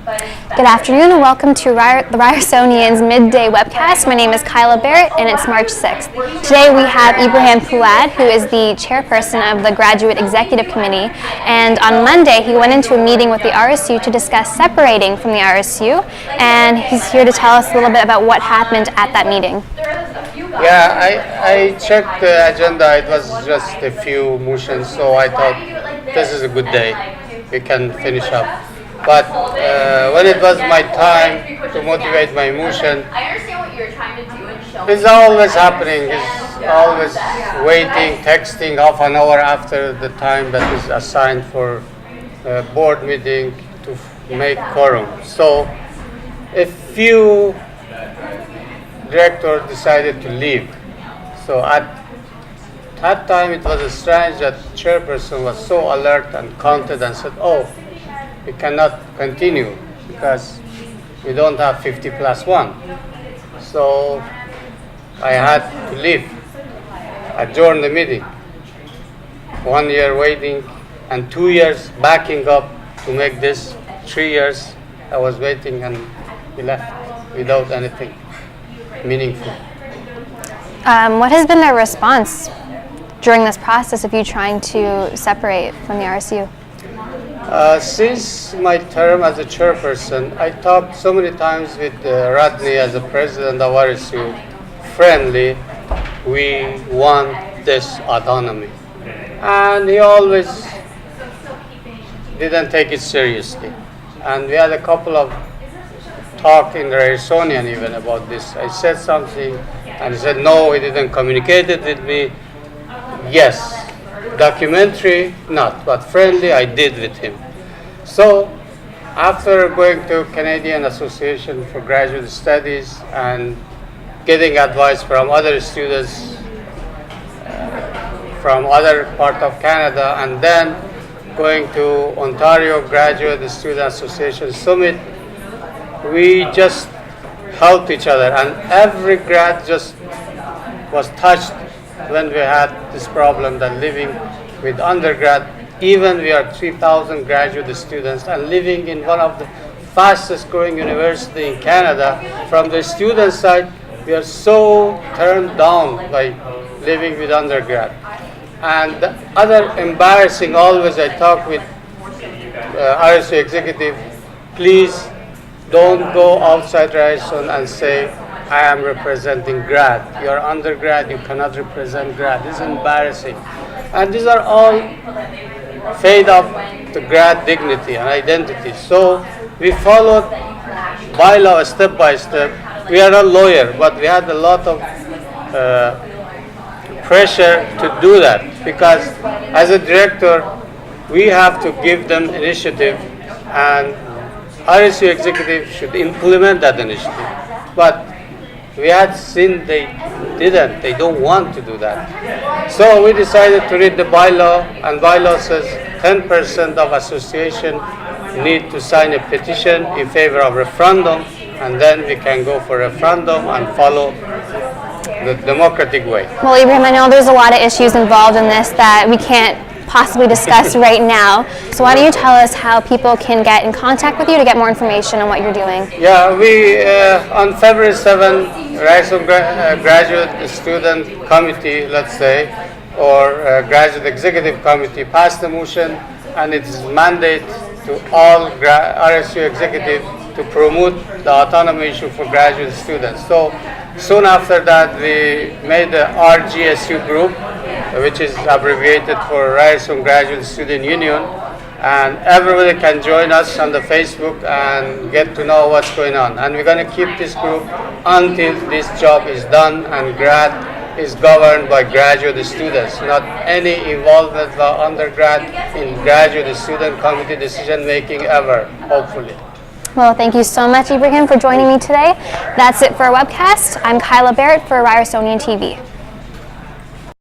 Good afternoon and welcome to the Ryersonian's midday webcast. My name is Kyla Barrett and it's March 6th. Today we have Ibrahim Pouad, who is the chairperson of the Graduate Executive Committee, and on Monday he went into a meeting with the RSU to discuss separating from the RSU, and he's here to tell us a little bit about what happened at that meeting. Yeah, I checked the agenda. It was just a few motions, so I thought this is a good day. We can finish up. But when it was my time to motivate my motion, it's always happening. It's always waiting, texting half an hour after the time that is assigned for a board meeting to make quorum. So a few directors decided to leave. So at that time it was strange that the chairperson was so alert and counted and said, "Oh, we cannot continue because we don't have 50 plus 1. So I had to leave, adjourn the meeting. 1 year waiting and 2 years backing up to make this 3 years. I was waiting and we left without anything meaningful. What has been their response during this process of you trying to separate from the RSU? Since my term as a chairperson, I talked so many times with Rodney as the president of RSU. Friendly, we want this autonomy. And he always didn't take it seriously. And we had a couple of talk in the Ryersonian even about this. I said something and he said, no, he didn't communicate it with me. Yes. Documentary, not, but friendly, I did with him. So, after going to Canadian Association for Graduate Studies and getting advice from other students from other part of Canada, and then going to Ontario Graduate Student Association Summit, we just helped each other, and every grad just was touched when we had this problem that living with undergrad, even we are 3,000 graduate students and living in one of the fastest growing university in Canada. From the student side, we are so turned down by living with undergrad. And the other embarrassing, always I talk with RSU executive, please don't go outside Ryerson and say, I am representing grad. You are undergrad, you cannot represent grad. This is embarrassing. And these are all fade off the grad dignity and identity. So we followed bylaw step by step. We are not lawyers, but we had a lot of pressure to do that because as a director, we have to give them initiative, and RSU executive should implement that initiative. But we had seen they didn't. They don't want to do that. So we decided to read the bylaw, and bylaw says 10% of association need to sign a petition in favor of referendum, and then we can go for referendum and follow the democratic way. Well, Ibrahim, I know there's a lot of issues involved in this that we can't possibly discuss right now. So why don't you tell us how people can get in contact with you to get more information on what you're doing? Yeah, we on February 7th, Ryerson Graduate Student Committee, let's say, or Graduate Executive Committee passed the motion, and it's mandate to all RSU executive to promote the autonomy issue for graduate students. So soon after that, we made the RGSU group, which is abbreviated for Ryerson Graduate Student Union, and everybody can join us on the Facebook and get to know what's going on. And we're going to keep this group until this job is done and grad is governed by graduate students, not any involvement by undergrad in graduate student committee decision making ever, hopefully. Well, thank you so much, Ibrahim, for joining me today. That's it for our webcast. I'm Kyla Barrett for Ryersonian TV.